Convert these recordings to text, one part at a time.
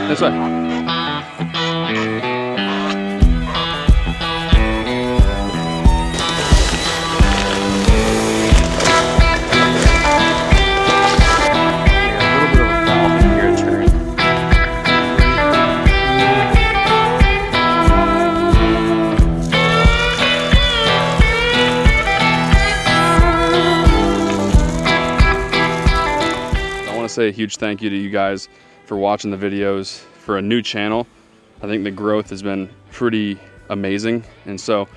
This way. Say a huge thank you to you guys for watching the videos. For a new channel, I think the growth has been pretty amazing, and so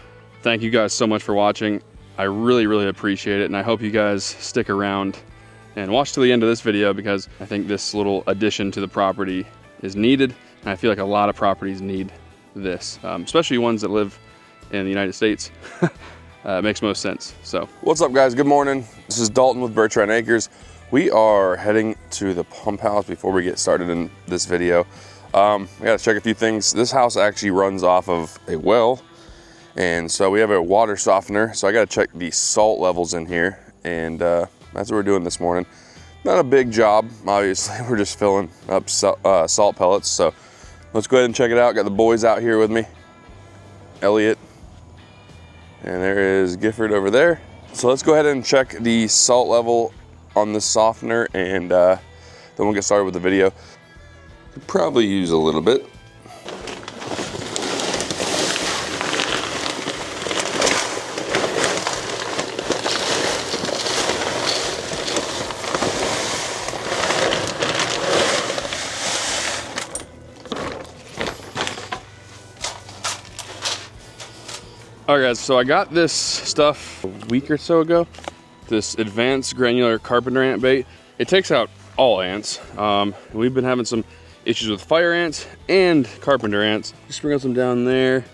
thank you guys so much for watching. I really appreciate it, and I hope you guys stick around and watch till the end of this video, because I think this little addition to the property is needed, and I feel like a lot of properties need this, especially ones that live in the United States. It makes most sense. So what's up, guys? Good morning. This is Dalton with Bertrand Acres. We are heading to the pump house before we get started in this video. We gotta check a few things. This house actually runs off of a well, and so we have a water softener, so I gotta check the salt levels in here, and that's what we're doing this morning. Not a big job, obviously. We're just filling up salt pellets, so let's go ahead and check it out. Got the boys out here with me, Elliot, and there is Gifford over there. So let's go ahead and check the salt level on this softener, and then we'll get started with the video. Could probably use a little bit. all right, guys, so I got this stuff a week or so ago. This advanced granular carpenter ant bait. It takes out all ants. We've been having some issues with fire ants and carpenter ants. Just sprinkle some down there.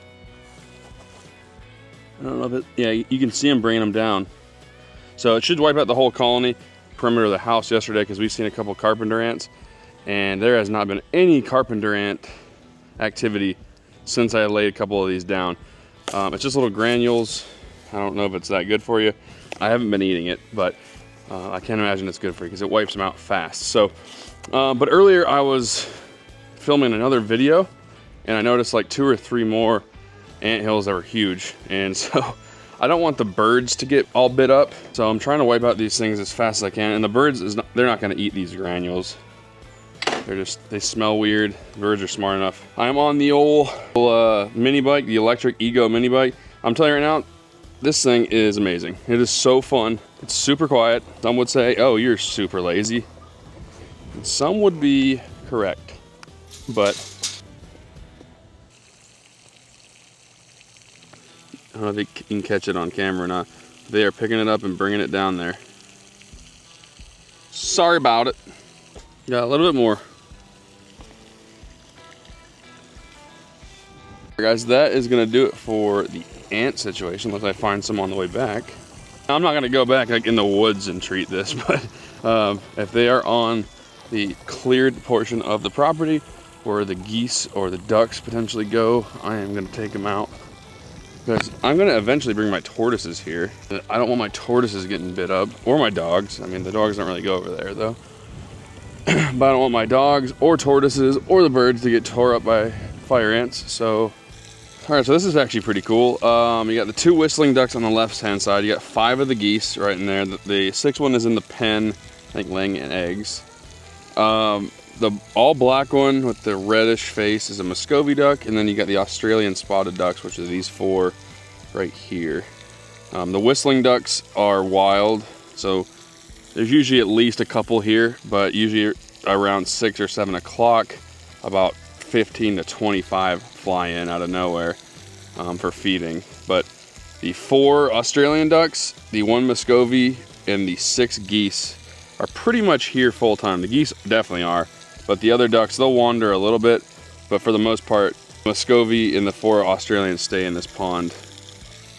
I don't know if it, yeah, you can see them bringing them down. So it should wipe out the whole colony, perimeter of the house yesterday, because we've seen a couple carpenter ants, and there has not been any carpenter ant activity since I laid a couple of these down. It's just little granules. I don't know if it's that good for you. I haven't been eating it, but I can't imagine it's good for you because it wipes them out fast. So, but earlier I was filming another video, and I noticed like 2 or 3 more ant hills that were huge. And so I don't want the birds to get all bit up. So I'm trying to wipe out these things as fast as I can. And the birds, they're not gonna eat these granules. They smell weird. The birds are smart enough. I'm on the old mini bike, the electric Ego mini bike. I'm telling you right now, this thing is amazing. It is so fun. It's super quiet. Some would say, oh, you're super lazy. And some would be correct. But I don't know if you can catch it on camera or not. They are picking it up and bringing it down there. Sorry about it. Got a little bit more. Guys, that is gonna do it for the ant situation, unless I find some on the way back. I'm not gonna go back like in the woods and treat this, but if they are on the cleared portion of the property where the geese or the ducks potentially go, I am gonna take them out, because I'm gonna eventually bring my tortoises here. I don't want my tortoises getting bit up, or my dogs. I mean, the dogs don't really go over there though. But I don't want my dogs or tortoises or the birds to get tore up by fire ants. So all right, so this is actually pretty cool. You got the 2 whistling ducks on the left-hand side. You got 5 of the geese right in there. The 6th one is in the pen, I think, laying eggs. The all black one with the reddish face is a Muscovy duck, and then you got the Australian spotted ducks, which are these 4 right here. The whistling ducks are wild, so there's usually at least a couple here, but usually around 6 or 7 o'clock, about 15 to 25 fly in out of nowhere for feeding. But the 4 Australian ducks, the 1 Muscovy, and the 6 geese are pretty much here full time. The geese definitely are, but the other ducks, they'll wander a little bit, but for the most part, Muscovy and the 4 Australians stay in this pond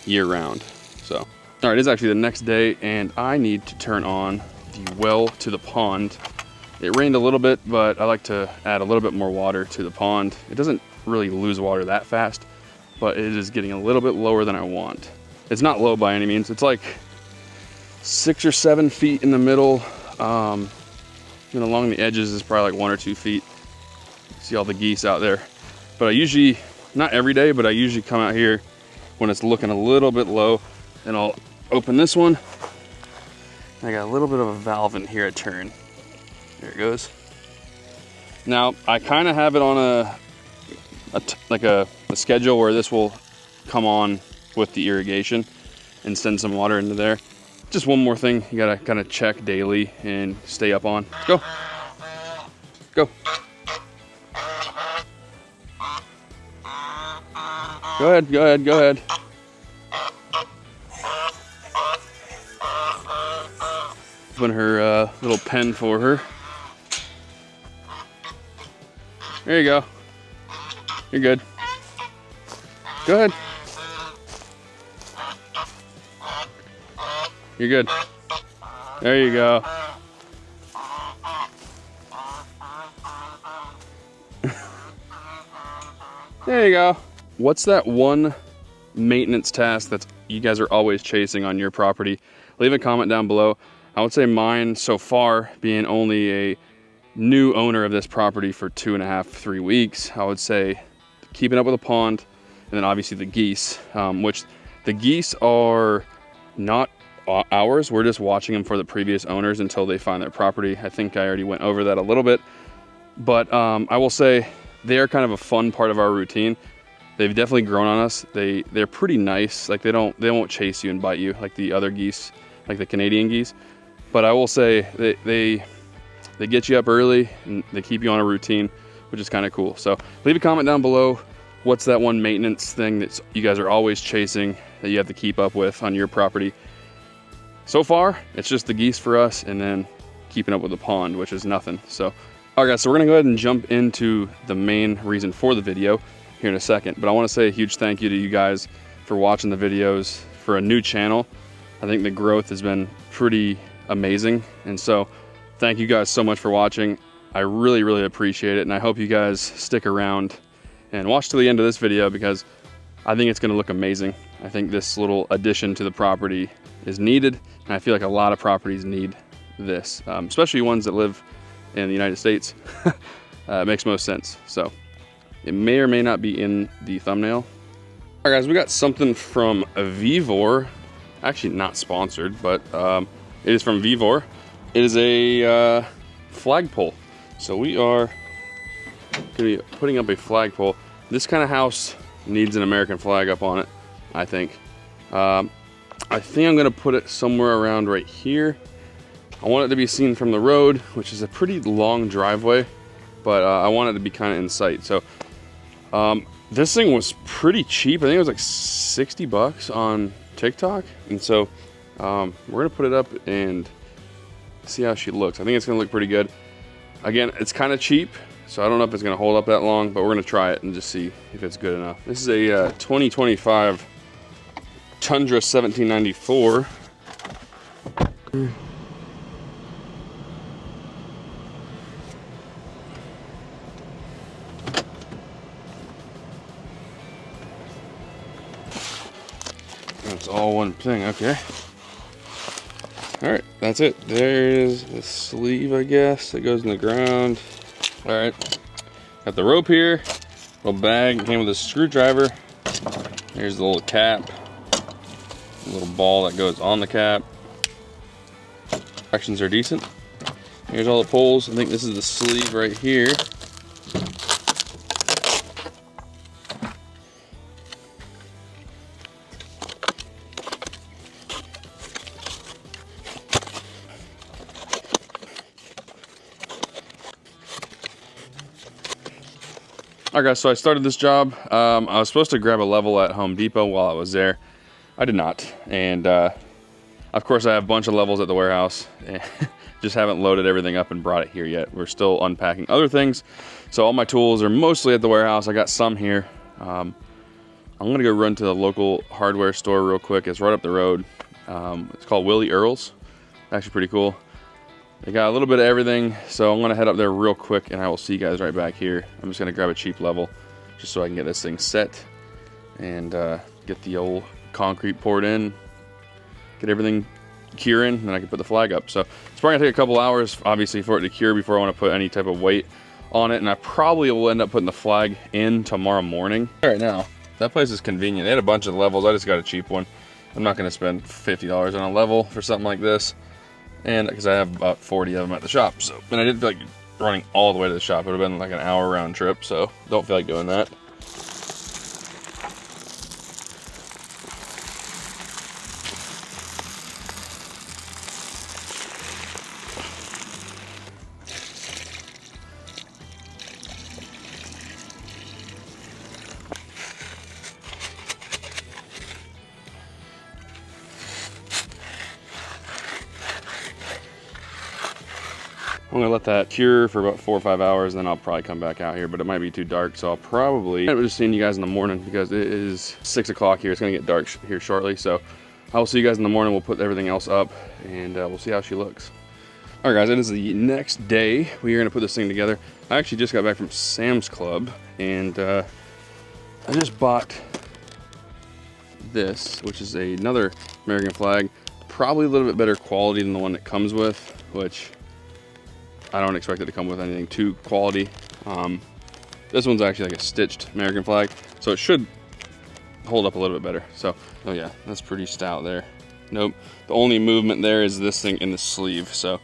year round. So, all right, it's actually the next day, and I need to turn on the well to the pond. It rained a little bit, but I like to add a little bit more water to the pond. It doesn't really lose water that fast, but it is getting a little bit lower than I want. It's not low by any means. It's like 6 or 7 feet in the middle. And along the edges is probably like 1 or 2 feet. See all the geese out there. But I usually, not every day, but I usually come out here when it's looking a little bit low, and I'll open this one. I got a little bit of a valve in here I turn. There it goes. Now, I kind of have it on a schedule where this will come on with the irrigation and send some water into there. Just one more thing you gotta kind of check daily and stay up on. Let's go. Go. Go ahead, go ahead, go ahead. Open her little pen for her. There you go. You're good. Go ahead. You're good. There you go. There you go. What's that one maintenance task that you guys are always chasing on your property? Leave a comment down below. I would say mine so far, being only a new owner of this property for 2.5, 3 weeks, I would say keeping up with the pond, and then obviously the geese, which the geese are not ours. We're just watching them for the previous owners until they find their property. I think I already went over that a little bit, but I will say they are kind of a fun part of our routine. They've definitely grown on us. They're pretty nice. Like they won't chase you and bite you like the other geese, like the Canadian geese. But I will say they get you up early and they keep you on a routine, which is kind of cool. So leave a comment down below. What's that one maintenance thing that you guys are always chasing that you have to keep up with on your property? So far, it's just the geese for us, and then keeping up with the pond, which is nothing. So, all right guys, so we're gonna go ahead and jump into the main reason for the video here in a second. But I wanna say a huge thank you to you guys for watching the videos for a new channel. I think the growth has been pretty amazing. And so thank you guys so much for watching. I really, really appreciate it. And I hope you guys stick around and watch till the end of this video, because I think it's gonna look amazing. I think this little addition to the property is needed. And I feel like a lot of properties need this, especially ones that live in the United States. It makes most sense. So it may or may not be in the thumbnail. All right guys, we got something from Vivor. Actually not sponsored, but it is from Vivor. It is a flagpole. So we are gonna be putting up a flagpole. This kind of house needs an American flag up on it, I think. I think I'm gonna put it somewhere around right here. I want it to be seen from the road, which is a pretty long driveway, but I want it to be kind of in sight. So this thing was pretty cheap. I think it was like 60 bucks on TikTok. And so we're gonna put it up and see how she looks. I think it's gonna look pretty good. Again, it's kind of cheap, so I don't know if it's gonna hold up that long, but we're gonna try it and just see if it's good enough. This is a 2025 Tundra 1794. That's all one thing, okay. All right, that's it. There's the sleeve, I guess, that goes in the ground. All right, got the rope here, little bag, it came with a screwdriver. Here's the little cap, a little ball that goes on the cap. Directions are decent. Here's all the poles. I think this is the sleeve right here. All right guys, so I started this job. I was supposed to grab a level at Home Depot while I was there. I did not. And of course I have a bunch of levels at the warehouse. Just haven't loaded everything up and brought it here yet. We're still unpacking other things. So all my tools are mostly at the warehouse. I got some here. I'm gonna go run to the local hardware store real quick. It's right up the road. It's called Willie Earl's. Actually pretty cool. They got a little bit of everything, so I'm gonna head up there real quick and I will see you guys right back here. I'm just gonna grab a cheap level just so I can get this thing set and get the old concrete poured in, get everything curing, and I can put the flag up. So it's probably gonna take a couple hours, obviously, for it to cure before I wanna put any type of weight on it, and I probably will end up putting the flag in tomorrow morning. All right, now that place is convenient. They had a bunch of levels. I just got a cheap one. I'm not going to spend $50 on a level for something like this, and because I have about 40 of them at the shop. So, and I didn't feel like running all the way to the shop. It would have been like an hour round trip, so don't feel like doing that. I'm gonna let that cure for about 4 or 5 hours, and then I'll probably come back out here, but it might be too dark, so I'll probably end up just seeing you guys in the morning because it is 6 o'clock here. It's gonna get dark here shortly, so I will see you guys in the morning. We'll put everything else up, and we'll see how she looks. All right, guys, it is the next day. We are gonna put this thing together. I actually just got back from Sam's Club, and I just bought this, which is another American flag. Probably a little bit better quality than the one it comes with, which I don't expect it to come with anything too quality. This one's actually like a stitched American flag, so it should hold up a little bit better. So, oh yeah, that's pretty stout there. Nope, the only movement there is this thing in the sleeve, so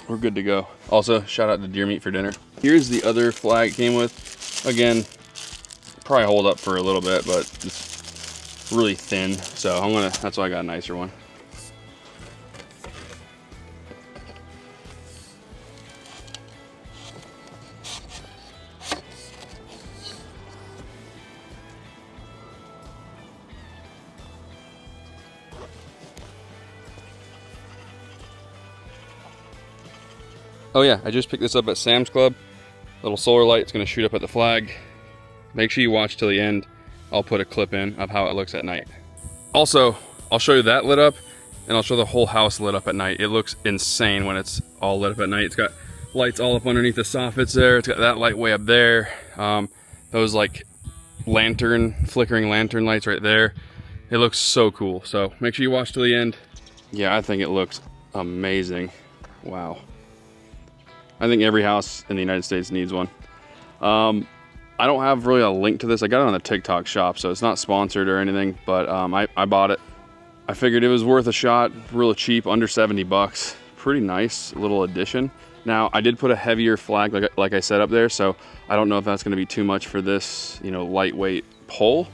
we're good to go. Also, shout out to Deer Meat for Dinner. Here's the other flag it came with. Again, probably hold up for a little bit, but it's really thin, so that's why I got a nicer one. Oh yeah, I just picked this up at Sam's Club. Little solar light, it's gonna shoot up at the flag. Make sure you watch till the end. I'll put a clip in of how it looks at night. Also, I'll show you that lit up, and I'll show the whole house lit up at night. It looks insane when it's all lit up at night. It's got lights all up underneath the soffits there. It's got that light way up there. Those like flickering lantern lights right there. It looks so cool. So make sure you watch till the end. Yeah, I think it looks amazing. Wow. I think every house in the United States needs one. I don't have really a link to this. I got it on the TikTok shop, so it's not sponsored or anything, but I bought it. I figured it was worth a shot, really cheap, under 70 bucks. Pretty nice little addition. Now, I did put a heavier flag, like I said up there, so I don't know if that's gonna be too much for this, lightweight pole,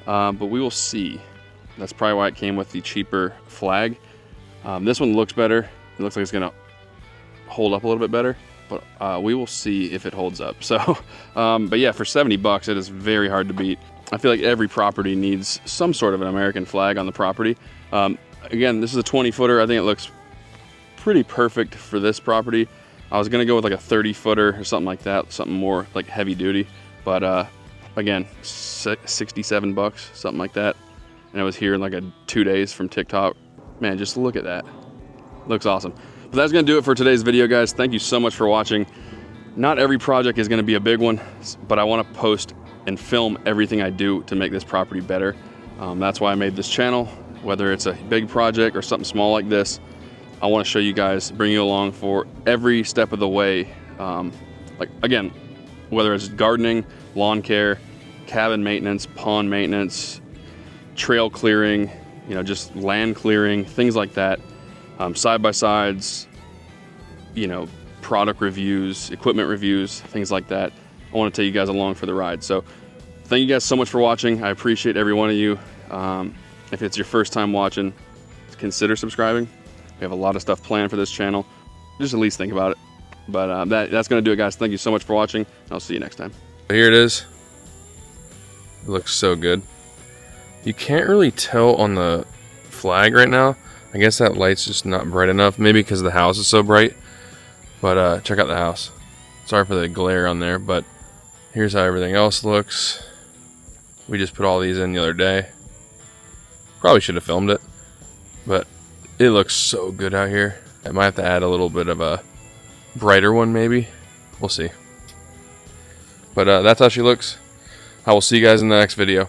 but we will see. That's probably why it came with the cheaper flag. This one looks better. It looks like it's gonna hold up a little bit better, but we will see if it holds up. So, but yeah, for 70 bucks, it is very hard to beat. I feel like every property needs some sort of an American flag on the property. Again, this is a 20-footer. I think it looks pretty perfect for this property. I was gonna go with like a 30-footer or something like that, something more like heavy duty, but again, 67 bucks, something like that. And it was here in like 2 days from TikTok. Man, just look at that. Looks awesome. But that's gonna do it for today's video, guys. Thank you so much for watching. Not every project is gonna be a big one, but I wanna post and film everything I do to make this property better. That's why I made this channel. Whether it's a big project or something small like this, I wanna show you guys, bring you along for every step of the way. Like again, whether it's gardening, lawn care, cabin maintenance, pond maintenance, trail clearing, just land clearing, things like that. Side-by-sides, product reviews, equipment reviews, things like that. I want to take you guys along for the ride. So thank you guys so much for watching. I appreciate every one of you. If it's your first time watching, consider subscribing. We have a lot of stuff planned for this channel. Just at least think about it. But that's going to do it, guys. Thank you so much for watching. I'll see you next time. Here it is. It looks so good. You can't really tell on the flag right now. I guess that light's just not bright enough, maybe because the house is so bright. But check out the house. Sorry for the glare on there, but here's how everything else looks. We just put all these in the other day. Probably should have filmed it, but it looks so good out here. I might have to add a little bit of a brighter one, maybe. We'll see. But that's how she looks. I will see you guys in the next video.